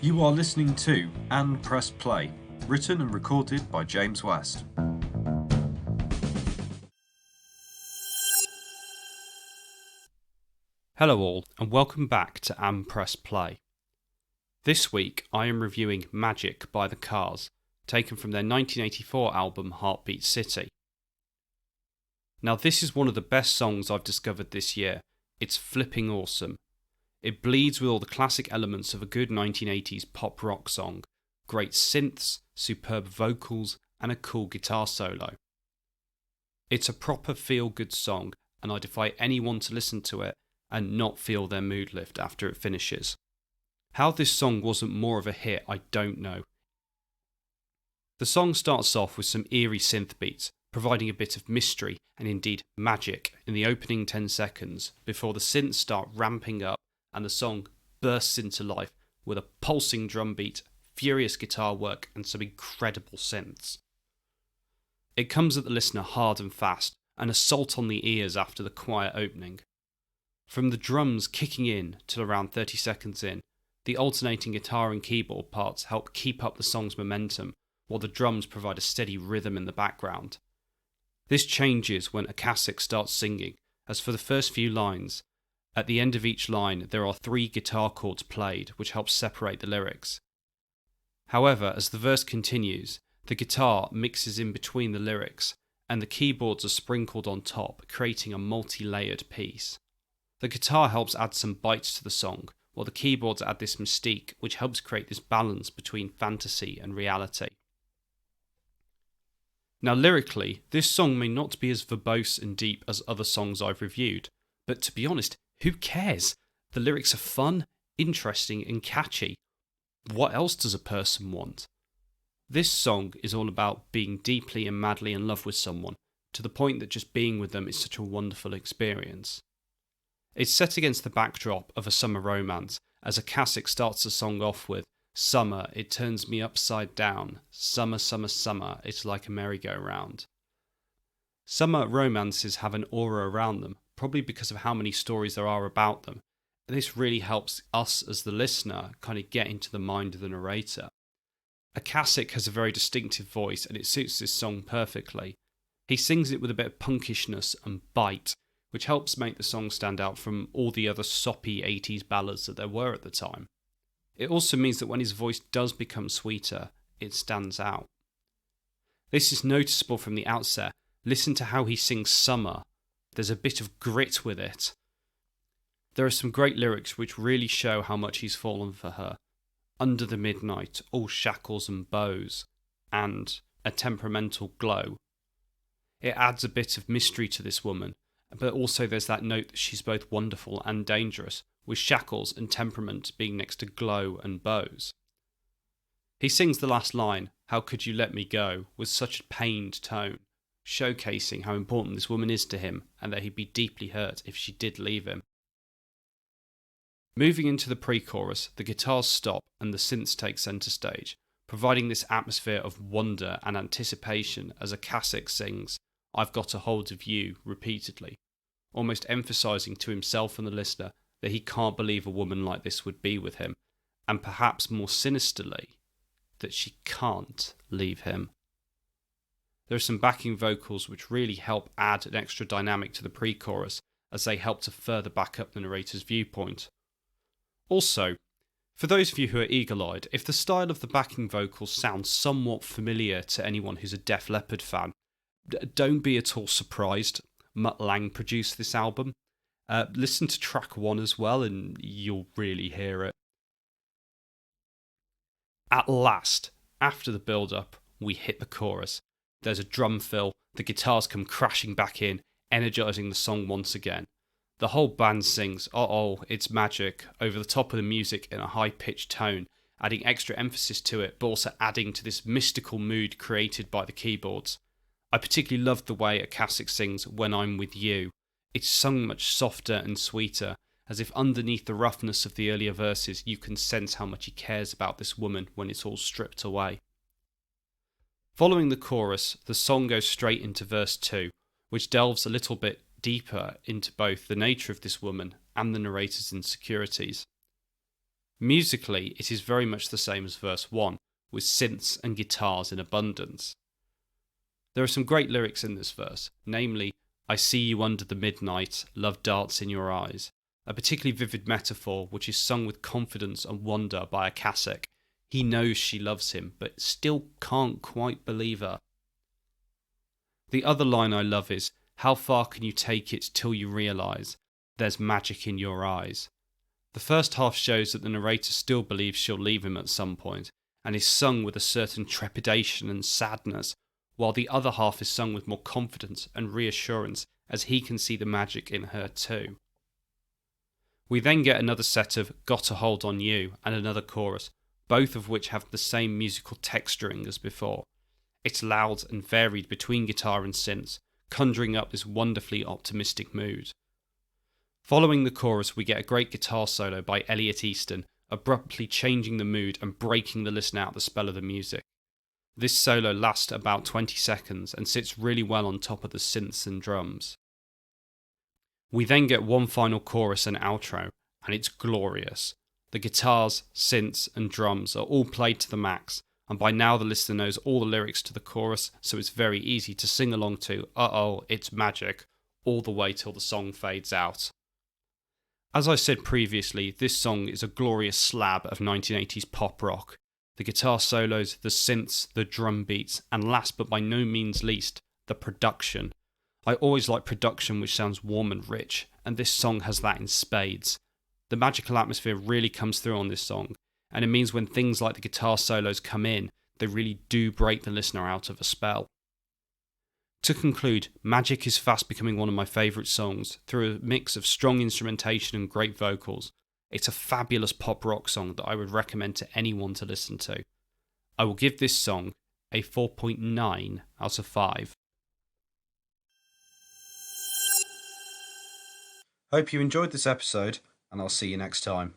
You are listening to And Press Play, written and recorded by James West. Hello all, and welcome back to And Press Play. This week I am reviewing Magic by the Cars, taken from their 1984 album Heartbeat City. Now this is one of the best songs I've discovered this year. It's flipping awesome. It bleeds with all the classic elements of a good 1980s pop rock song, great synths, superb vocals, and a cool guitar solo. It's a proper feel-good song, and I defy anyone to listen to it and not feel their mood lift after it finishes. How this song wasn't more of a hit, I don't know. The song starts off with some eerie synth beats, providing a bit of mystery and indeed magic in the opening 10 seconds before the synths start ramping up and the song bursts into life with a pulsing drum beat, furious guitar work and some incredible synths. It comes at the listener hard and fast, an assault on the ears after the quiet opening. From the drums kicking in till around 30 seconds in, the alternating guitar and keyboard parts help keep up the song's momentum, while the drums provide a steady rhythm in the background. This changes when Akasik starts singing, as for the first few lines, at the end of each line there are 3 guitar chords played, which helps separate the lyrics. However, as the verse continues, the guitar mixes in between the lyrics, and the keyboards are sprinkled on top, creating a multi-layered piece. The guitar helps add some bites to the song, while the keyboards add this mystique, which helps create this balance between fantasy and reality. Now lyrically, this song may not be as verbose and deep as other songs I've reviewed, but to be honest, who cares? The lyrics are fun, interesting and catchy. What else does a person want? This song is all about being deeply and madly in love with someone, to the point that just being with them is such a wonderful experience. It's set against the backdrop of a summer romance, as Akasik starts the song off with, "Summer, it turns me upside down. Summer, summer, summer, it's like a merry-go-round." Summer romances have an aura around them, probably because of how many stories there are about them. This really helps us as the listener kind of get into the mind of the narrator. Akasik has a very distinctive voice and it suits this song perfectly. He sings it with a bit of punkishness and bite, which helps make the song stand out from all the other soppy 80s ballads that there were at the time. It also means that when his voice does become sweeter, it stands out. This is noticeable from the outset. Listen to how he sings Summer. There's a bit of grit with it. There are some great lyrics which really show how much he's fallen for her. Under the midnight, all shackles and bows, and a temperamental glow. It adds a bit of mystery to this woman, but also there's that note that she's both wonderful and dangerous, with shackles and temperament being next to glow and bows. He sings the last line, "How could you let me go?" with such a pained tone, showcasing how important this woman is to him and that he'd be deeply hurt if she did leave him. Moving into the pre-chorus, the guitars stop and the synths take centre stage, providing this atmosphere of wonder and anticipation as Akasik sings, "I've got a hold of you," repeatedly, almost emphasising to himself and the listener that he can't believe a woman like this would be with him, and perhaps more sinisterly, that she can't leave him. There are some backing vocals which really help add an extra dynamic to the pre-chorus as they help to further back up the narrator's viewpoint. Also, for those of you who are eagle-eyed, if the style of the backing vocals sounds somewhat familiar to anyone who's a Def Leppard fan, don't be at all surprised. Mutt Lange produced this album. Listen to track 1 as well and you'll really hear it. At last, after the build-up, we hit the chorus. There's a drum fill, the guitars come crashing back in, energising the song once again. The whole band sings "Uh-oh, it's magic" over the top of the music in a high-pitched tone, adding extra emphasis to it, but also adding to this mystical mood created by the keyboards. I particularly loved the way Akasik sings "When I'm With You." It's sung much softer and sweeter, as if underneath the roughness of the earlier verses you can sense how much he cares about this woman when it's all stripped away. Following the chorus, the song goes straight into verse 2, which delves a little bit deeper into both the nature of this woman and the narrator's insecurities. Musically, it is very much the same as verse 1, with synths and guitars in abundance. There are some great lyrics in this verse, namely, "I see you under the midnight, love darts in your eyes," a particularly vivid metaphor which is sung with confidence and wonder by a Cossack. He knows she loves him, but still can't quite believe her. The other line I love is, "How far can you take it till you realise there's magic in your eyes?" The first half shows that the narrator still believes she'll leave him at some point, and is sung with a certain trepidation and sadness, while the other half is sung with more confidence and reassurance as he can see the magic in her too. We then get another set of "Got a Hold on You" and another chorus, both of which have the same musical texturing as before. It's loud and varied between guitar and synths, conjuring up this wonderfully optimistic mood. Following the chorus, we get a great guitar solo by Elliot Easton, abruptly changing the mood and breaking the listener out of the spell of the music. This solo lasts about 20 seconds and sits really well on top of the synths and drums. We then get one final chorus and outro, and it's glorious. The guitars, synths, and drums are all played to the max, and by now the listener knows all the lyrics to the chorus, so it's very easy to sing along to "Uh-oh, it's magic," all the way till the song fades out. As I said previously, this song is a glorious slab of 1980s pop rock. The guitar solos, the synths, the drum beats, and last but by no means least, the production. I always like production which sounds warm and rich, and this song has that in spades. The magical atmosphere really comes through on this song, and it means when things like the guitar solos come in, they really do break the listener out of a spell. To conclude, Magic is fast becoming one of my favourite songs through a mix of strong instrumentation and great vocals. It's a fabulous pop rock song that I would recommend to anyone to listen to. I will give this song a 4.9 out of 5. Hope you enjoyed this episode, and I'll see you next time.